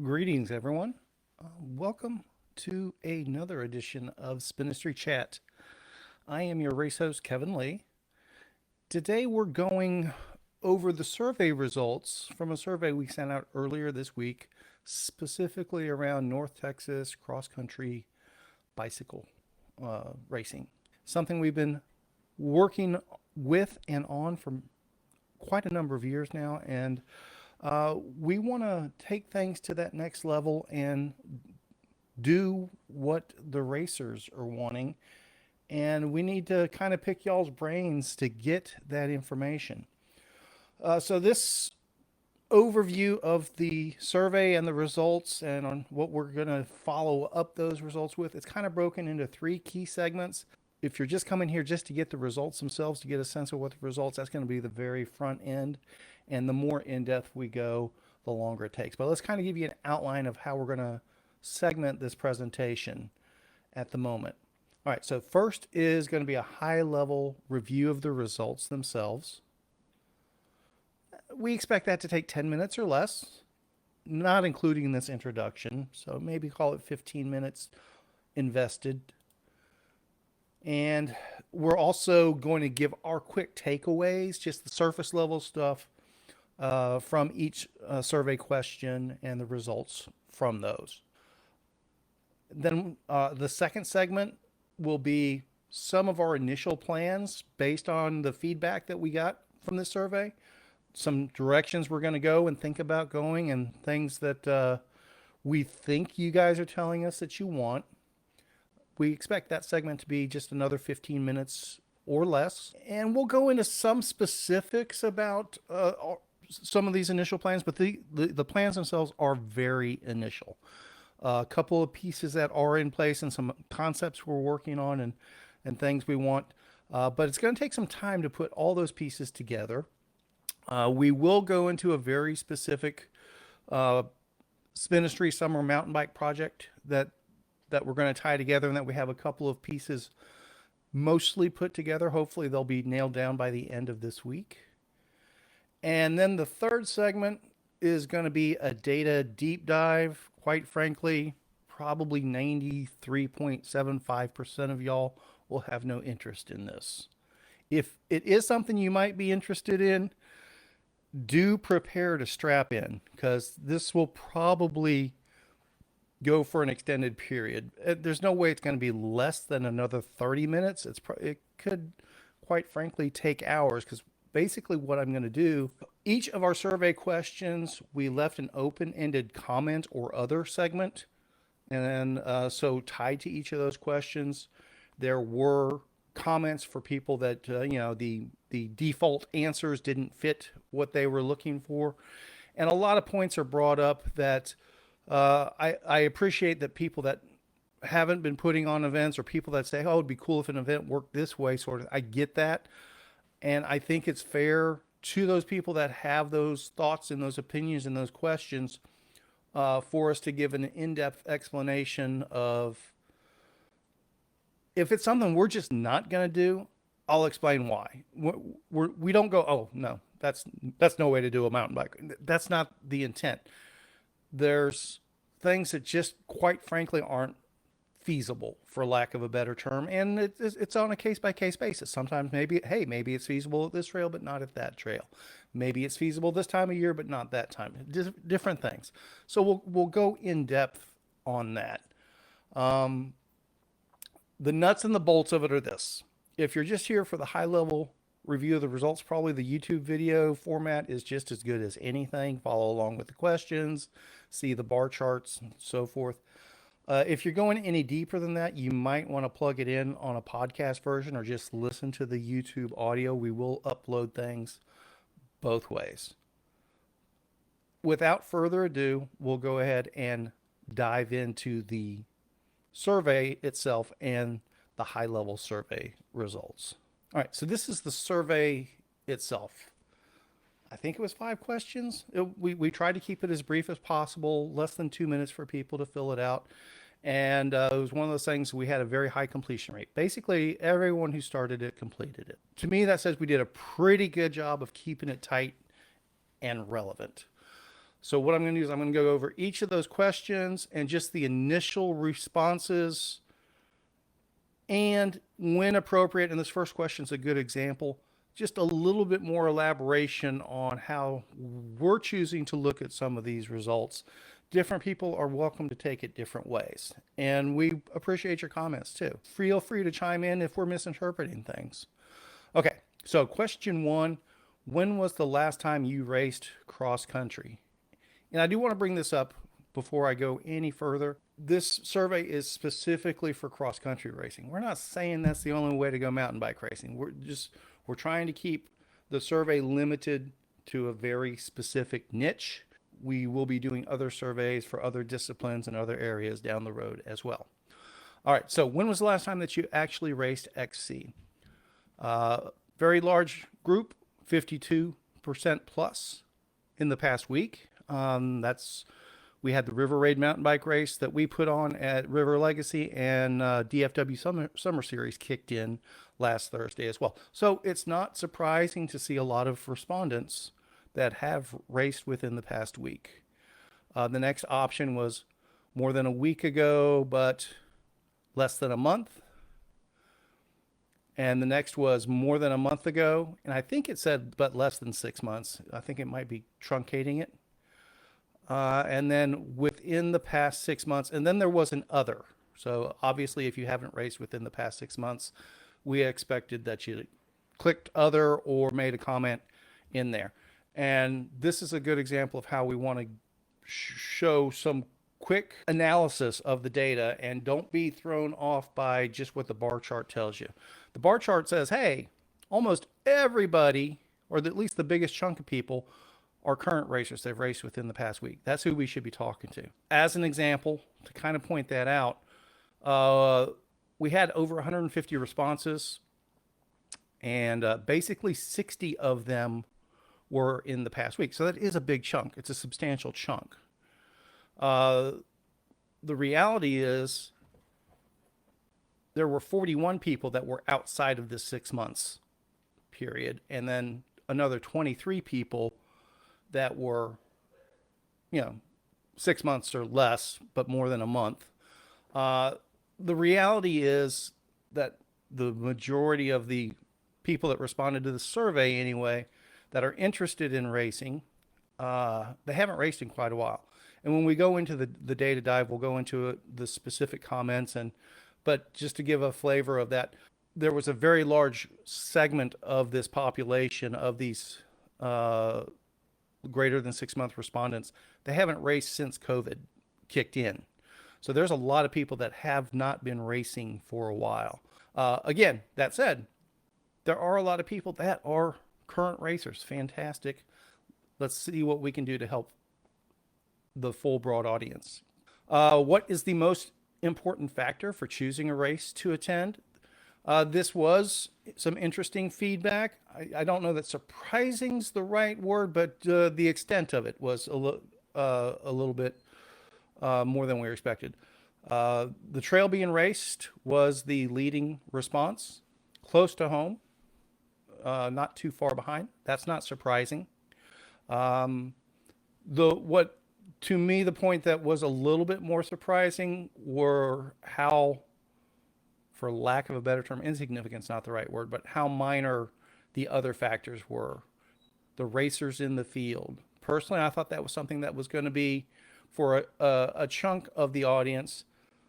Greetings, everyone. Welcome to another edition of Spinistry Chat. I am your race host, Kevin Lee. Today, we're going over the survey results from a survey we sent out earlier this week, specifically around North Texas cross country bicycle racing. Something we've been working with and on for quite a number of years now, and we want to take things to that next level and do what the racers are wanting. And we need to kind of pick y'all's brains to get that information. So, this overview of the survey and the results and on what we're going to follow up those results with, it's kind of broken into three key segments. If you're just coming here just to get the results themselves, to get a sense of what the results, that's going to be the very front end. And the more in depth we go, the longer it takes. But let's kind of give you an outline of how we're going to segment this presentation at the moment. All right, so first is going to be a high level review of the results themselves. We expect that to take 10 minutes or less, not including this introduction. So maybe call it 15 minutes invested. And we're also going to give our quick takeaways, just the surface level stuff from each survey question and the results from those. Then the second segment will be some of our initial plans based on the feedback that we got from this survey, some directions we're going to go and think about going, and things that we think you guys are telling us that you want. We expect that segment to be just another 15 minutes or less. And we'll go into some specifics about some of these initial plans, but the plans themselves are very initial. A couple of pieces that are in place and some concepts we're working on and things we want. But it's going to take some time to put all those pieces together. We will go into a very specific Spinistry summer mountain bike project that we're going to tie together, and that we have a couple of pieces mostly put together. Hopefully they'll be nailed down by the end of this week. And then the third segment is going to be a data deep dive. Quite frankly, probably 93.75% of y'all will have no interest in this. If it is something you might be interested in, do prepare to strap in, because this will probably go for an extended period. There's no way it's going to be less than another 30 minutes. It could, quite frankly, take hours, because basically what I'm going to do, each of our survey questions, we left an open-ended comment or other segment. And then, so tied to each of those questions, there were comments for people that, the default answers didn't fit what they were looking for. And a lot of points are brought up that I appreciate that people that haven't been putting on events, or people that say, oh, it'd be cool if an event worked this way, sort of. I get that. And I think it's fair to those people that have those thoughts and those opinions and those questions for us to give an in-depth explanation of, if it's something we're just not going to do, I'll explain why. We don't go, oh, no, that's no way to do a mountain bike. That's not the intent. There's things that just, quite frankly, aren't feasible, for lack of a better term, and it's on a case by case basis. Sometimes maybe it's feasible at this trail but not at that trail. Maybe it's feasible this time of year but not that time. Different things. So we'll go in depth on that. The nuts and the bolts of it are this: if you're just here for the high level review of the results, probably the YouTube video format is just as good as anything. Follow along with the questions, see the bar charts, and so forth. If you're going any deeper than that, you might want to plug it in on a podcast version or just listen to the YouTube audio. We will upload things both ways. Without further ado, we'll go ahead and dive into the survey itself and the high level survey results. All right, so this is the survey itself. I think it was 5 questions. We tried to keep it as brief as possible, less than 2 minutes for people to fill it out. And it was one of those things, we had a very high completion rate. Basically, everyone who started it completed it. To me, that says we did a pretty good job of keeping it tight and relevant. So what I'm going to do is I'm going to go over each of those questions and just the initial responses, and when appropriate, and this first question is a good example, just a little bit more elaboration on how we're choosing to look at some of these results. Different people are welcome to take it different ways, and we appreciate your comments too. Feel free to chime in if we're misinterpreting things. Okay, so question one, when was the last time you raced cross country? And I do want to bring this up before I go any further. This survey is specifically for cross country racing. We're not saying that's the only way to go mountain bike racing. We're trying to keep the survey limited to a very specific niche. We will be doing other surveys for other disciplines and other areas down the road as well. All right, so when was the last time that you actually raced XC? Very large group, 52% plus in the past week. We had the River Raid mountain bike race that we put on at River Legacy, and DFW Summer Series kicked in last Thursday as well. So it's not surprising to see a lot of respondents that have raced within the past week. The next option was more than a week ago, but less than a month. And the next was more than a month ago. And I think it said, but less than 6 months. I think it might be truncating it. And then within the past 6 months, and then there was an other. So obviously, if you haven't raced within the past 6 months, we expected that you clicked other or made a comment in there. And this is a good example of how we want to show some quick analysis of the data, and don't be thrown off by just what the bar chart tells you. The bar chart says, hey, almost everybody, or at least the biggest chunk of people, are current racers. They've raced within the past week. That's who we should be talking to. As an example, to kind of point that out, we had over 150 responses, and basically 60 of them were in the past week. So that is a big chunk. It's a substantial chunk. The reality is there were 41 people that were outside of this 6 months period, and then another 23 people that were, 6 months or less, but more than a month. The reality is that the majority of the people that responded to the survey anyway, that are interested in racing, they haven't raced in quite a while. And when we go into the data dive, we'll go into the specific comments. But just to give a flavor of that, there was a very large segment of this population of these greater than 6 month respondents. They haven't raced since COVID kicked in. So there's a lot of people that have not been racing for a while. Again, that said, there are a lot of people that are current racers. Fantastic. Let's see what we can do to help the full broad audience. What is the most important factor for choosing a race to attend? This was some interesting feedback. I don't know that surprising's the right word, but the extent of it was a little bit more than we expected. The trail being raced was the leading response, close to home, not too far behind. That's not surprising. To me, the point that was a little bit more surprising were how, for lack of a better term, insignificant's not the right word, but how minor the other factors were. The racers in the field. Personally, I thought that was something that was going to be, for a chunk of the audience,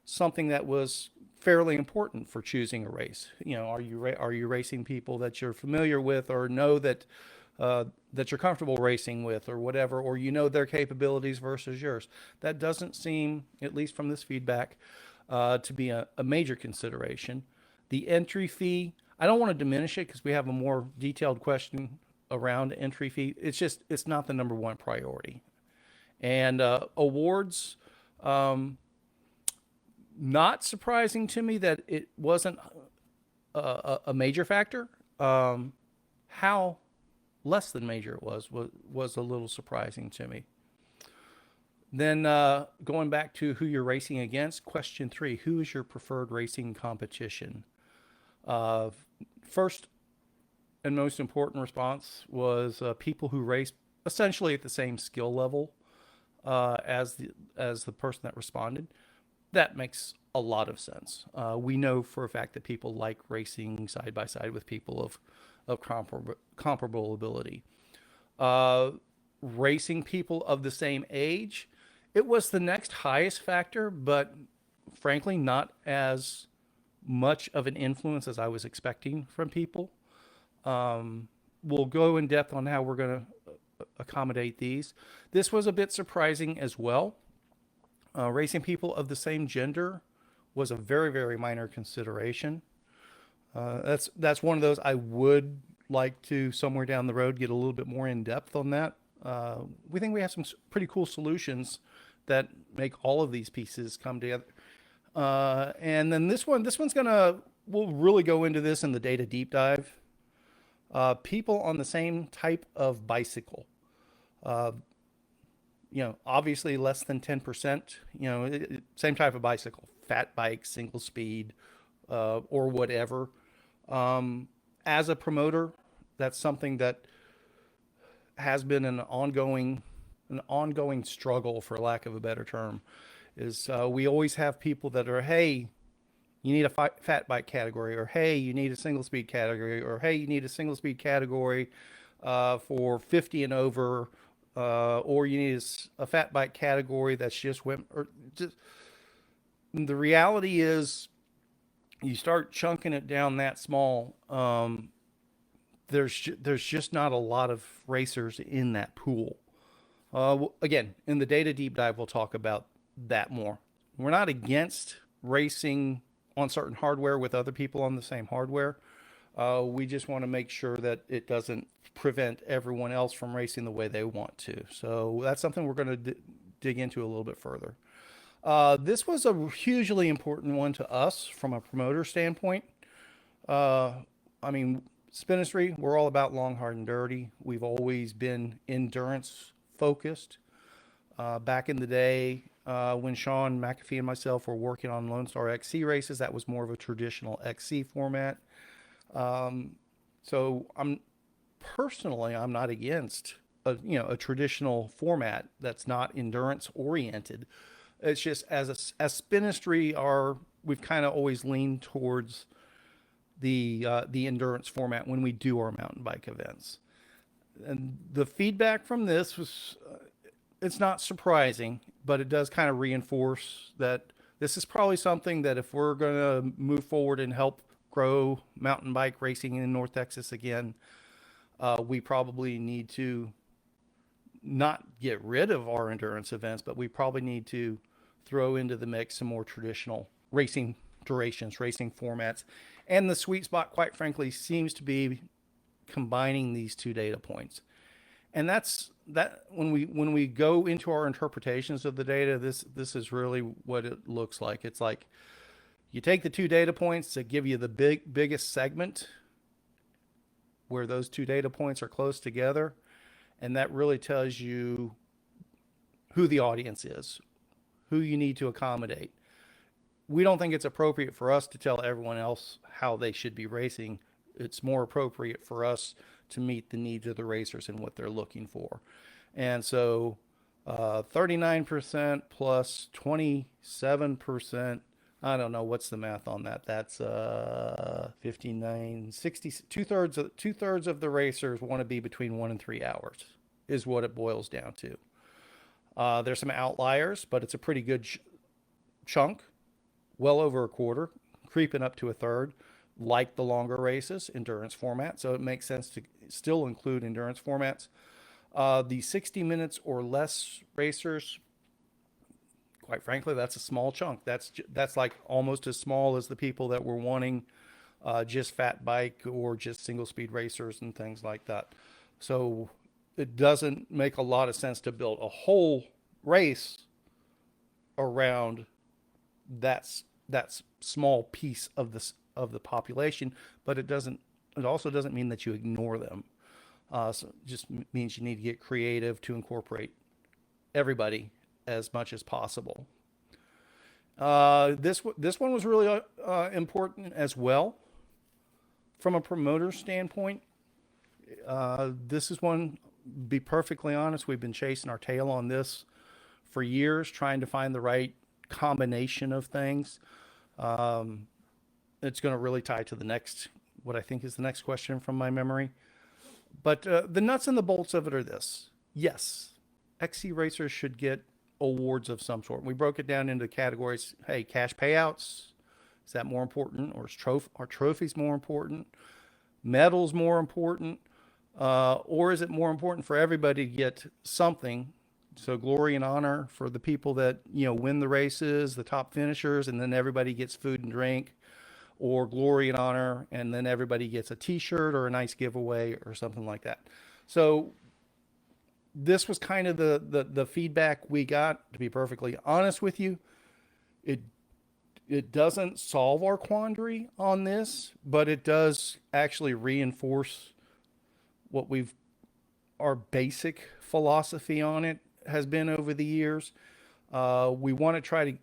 something that was fairly important for choosing a race. Are you racing people that you're familiar with, or know that you're comfortable racing with, or whatever, or their capabilities versus yours? That doesn't seem, at least from this feedback, to be a major consideration. The entry fee, I don't want to diminish it because we have a more detailed question around entry fee. It's not the number one priority. And awards, not surprising to me that it wasn't a major factor. How less than major it was a little surprising to me. Then going back to who you're racing against, question 3, who is your preferred racing competition? First and most important response was people who race essentially at the same skill level. as the person that responded. That makes a lot of sense. We know for a fact that people like racing side by side with people of comparable ability. Uh, Racing people of the same age, it was the next highest factor, but frankly, not as much of an influence as I was expecting from people. We'll go in depth on how we're going to accommodate these. This was a bit surprising as well. Racing people of the same gender was a very, very minor consideration. That's one of those I would like to somewhere down the road get a little bit more in depth on that. We think we have some pretty cool solutions that make all of these pieces come together. And then this one's we'll really go into this in the data deep dive. People on the same type of bicycle. Uh, Obviously less than 10%, same type of bicycle, fat bike, single speed, or whatever. As a promoter, that's something that has been an ongoing struggle, for lack of a better term. Is we always have people that are, hey, you need a fat bike category, or hey, you need a single speed category, or hey, you need a single speed category for 50 and over, or you need a fat bike category that's just women. Or just the reality is, you start chunking it down that small. There's just not a lot of racers in that pool. Again, in the data deep dive, we'll talk about that more. We're not against racing on certain hardware with other people on the same hardware. We just want to make sure that it doesn't prevent everyone else from racing the way they want to. So that's something we're going to dig into a little bit further. This was a hugely important one to us from a promoter standpoint. Uh, I mean, Spinistry, we're all about long, hard, and dirty. We've always been endurance focused. Back in the day, when Sean McAfee and myself were working on Lone Star XC races, that was more of a traditional XC format. So I'm not against a traditional format that's not endurance oriented. It's just as Spinistry we've kind of always leaned towards the endurance format when we do our mountain bike events. And the feedback from this was, it's not surprising, but it does kind of reinforce that this is probably something that if we're going to move forward and help grow mountain bike racing in North Texas again, we probably need to not get rid of our endurance events, but we probably need to throw into the mix some more traditional racing durations, racing formats. And the sweet spot, quite frankly, seems to be combining these two data points. And that's that when we go into our interpretations of the data, this is really what it looks like. It's like you take the two data points that give you the biggest segment where those two data points are close together, and that really tells you who the audience is, who you need to accommodate. We don't think it's appropriate for us to tell everyone else how they should be racing. It's more appropriate for us to meet the needs of the racers and what they're looking for. And so 39% plus 27%, I don't know what's the math on that. That's 59, 60, two thirds of the racers want to be between 1 and 3 hours is what it boils down to. There's some outliers, but it's a pretty good chunk, well over a quarter, creeping up to a third, like the longer races, endurance format. So it makes sense to still include endurance formats. The 60 minutes or less racers, quite frankly, that's a small chunk. That's like almost as small as the people that were wanting just fat bike or just single speed racers and things like that. So it doesn't make a lot of sense to build a whole race around that small piece of the population, but it also doesn't mean that you ignore them. So it just means you need to get creative to incorporate everybody as much as possible. This one was really important as well from a promoter standpoint. This is one, be perfectly honest, we've been chasing our tail on this for years trying to find the right combination of things. It's going to really tie to the next, what I think is the next question from my memory. But the nuts and the bolts of it are this. Yes, XC racers should get awards of some sort. We broke it down into categories. Hey, cash payouts, is that more important? Or are trophies more important? Medals more important? Or is it more important for everybody to get something? So glory and honor for the people that, win the races, the top finishers, and then everybody gets food and drink, or glory and honor, and then everybody gets a t-shirt or a nice giveaway or something like that. So this was kind of the feedback we got. To be perfectly honest with you, it doesn't solve our quandary on this, but it does actually reinforce what our basic philosophy on it has been over the years. We want to try to,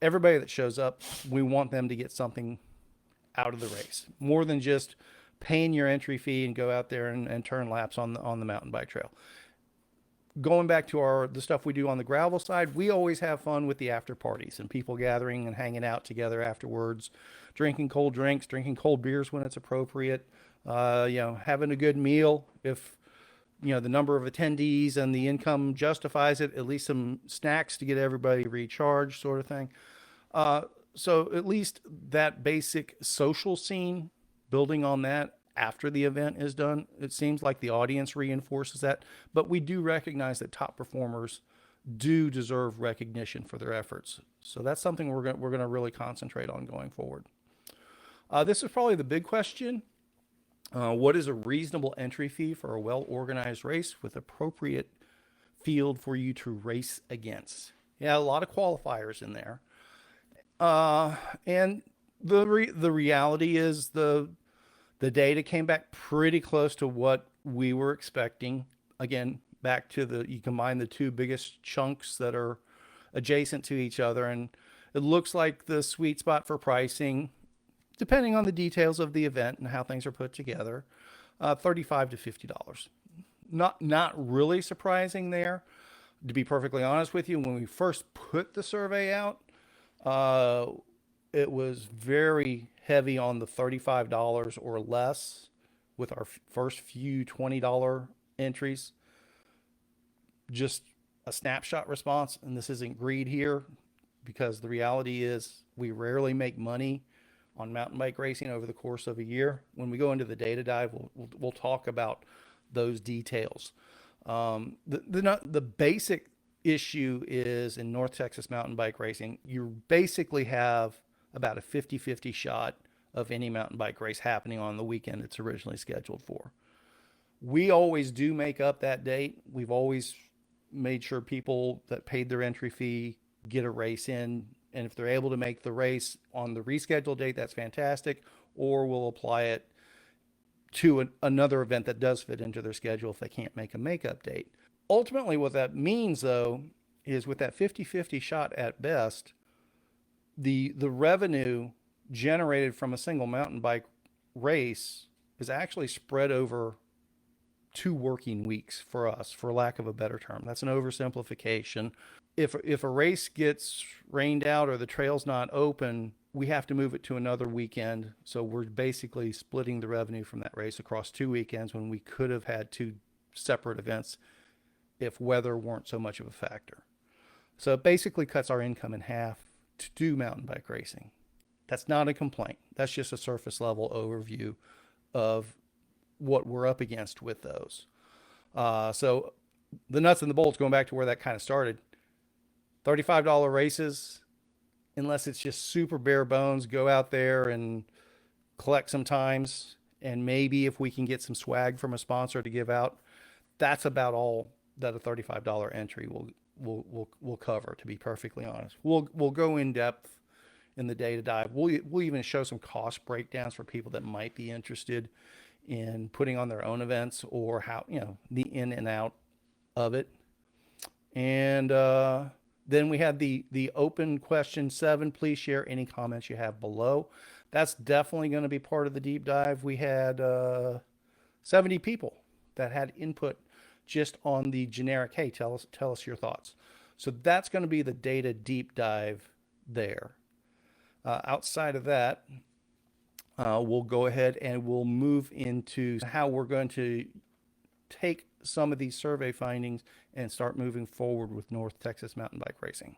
everybody that shows up, we want them to get something out of the race, more than just paying your entry fee and go out there and turn laps on the mountain bike trail. Going back to the stuff we do on the gravel side, we always have fun with the after parties and people gathering and hanging out together afterwards, drinking cold drinks, drinking cold beers when it's appropriate, having a good meal if the number of attendees and the income justifies it, at least some snacks to get everybody recharged, sort of thing. So at least that basic social scene, building on that after the event is done, it seems like the audience reinforces that. But we do recognize that top performers do deserve recognition for their efforts. So that's something we're going to really concentrate on going forward. This is probably the big question. What is a reasonable entry fee for a well-organized race with appropriate field for you to race against? Yeah, a lot of qualifiers in there. And the reality is the data came back pretty close to what we were expecting. Again, back to you combine the two biggest chunks that are adjacent to each other, and it looks like the sweet spot for pricing, depending on the details of the event and how things are put together, $35 to $50. Not really surprising there. To be perfectly honest with you, when we first put the survey out, it was very heavy on the $35 or less with our first few $20 entries. Just a snapshot response, and this isn't greed here, because the reality is we rarely make money on mountain bike racing over the course of a year. When we go into the data dive, we'll talk about those details. The basic issue is in North Texas mountain bike racing, you basically have about a 50-50 shot of any mountain bike race happening on the weekend it's originally scheduled for. We always do make up that date. We've always made sure people that paid their entry fee get a race in, and if they're able to make the race on the rescheduled date, that's fantastic, or we'll apply it to another event that does fit into their schedule if they can't make a makeup date. Ultimately, what that means, though, is with that 50-50 shot at best, the revenue generated from a single mountain bike race is actually spread over 2 working weeks for us, for lack of a better term. That's an oversimplification. If a race gets rained out or the trail's not open, we have to move it to another weekend. So we're basically splitting the revenue from that race across 2 weekends when we could have had 2 separate events if weather weren't so much of a factor. So it basically cuts our income in half to do mountain bike racing. That's not a complaint. That's just a surface level overview of what we're up against with those. So the nuts and the bolts, going back to where that kind of started, $35 races, unless it's just super bare bones, go out there and collect some times, and maybe if we can get some swag from a sponsor to give out, that's about all that a $35 entry will cover, to be perfectly honest. We'll go in depth in the data dive. We'll even show some cost breakdowns for people that might be interested in putting on their own events, or how, the in and out of it. And then we had the open question 7. Please share any comments you have below. That's definitely going to be part of the deep dive. We had 70 people that had input just on the generic, hey, tell us your thoughts. So that's going to be the data deep dive there. Outside of that, we'll go ahead and we'll move into how we're going to take some of these survey findings and start moving forward with North Texas mountain bike racing.